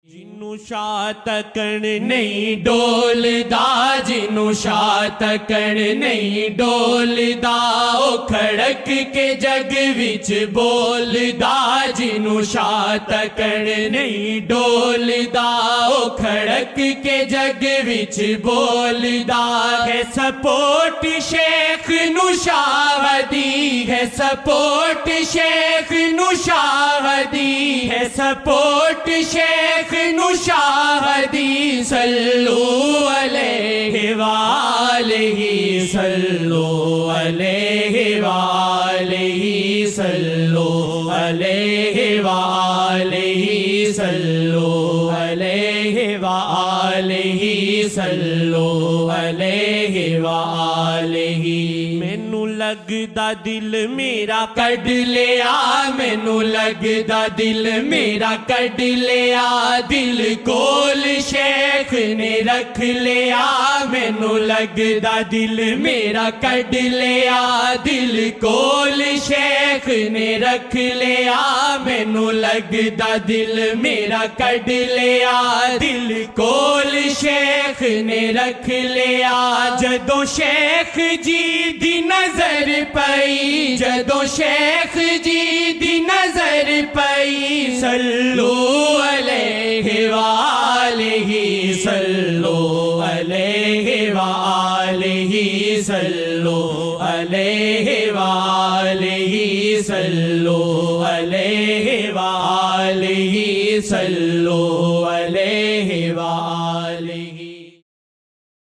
جنوں شاہ تکن نہیں ڈولدا، جنوں شاہ تکن نہیں ڈولدا، او کھڑک کے جگ وچ بولدا، جنوں شاہ تکن نہیں ڈولدا، او کھڑک کے جگ وچ بولدا، ہے سپورٹ شیخ نوشاہدی، ہے سپورٹ شیخ نوشاہدی، ہے سپورٹ شیخ نوشاہدی، صلو علیہ وآلہ، صلو علیہ وآلہ، صلو علیہ وآلہ، صلو علیہ وآلہ، صلو علیہ وآلہ۔ مینوں لگدا دل میرا کڈ لیا، مینوں لگدا دل میرا کڈ لیا، دل کول شیخ نے رکھ لیا، مینوں لگدا دل میرا کڈ لیا، دل کول شیخ نے رکھ لیا، مینوں لگدا دل میرا کڈ لیا، دل کول شیخ نے رکھ لیا، جدوں شیخ جی دی نظر پئی، جدوں شیخ جی دی نظر پئی، صلو علیہ وآلہ، صلو علیہ وآلہ، صلو علیہ وآلہ، صلو علیہ وآلہ، صلو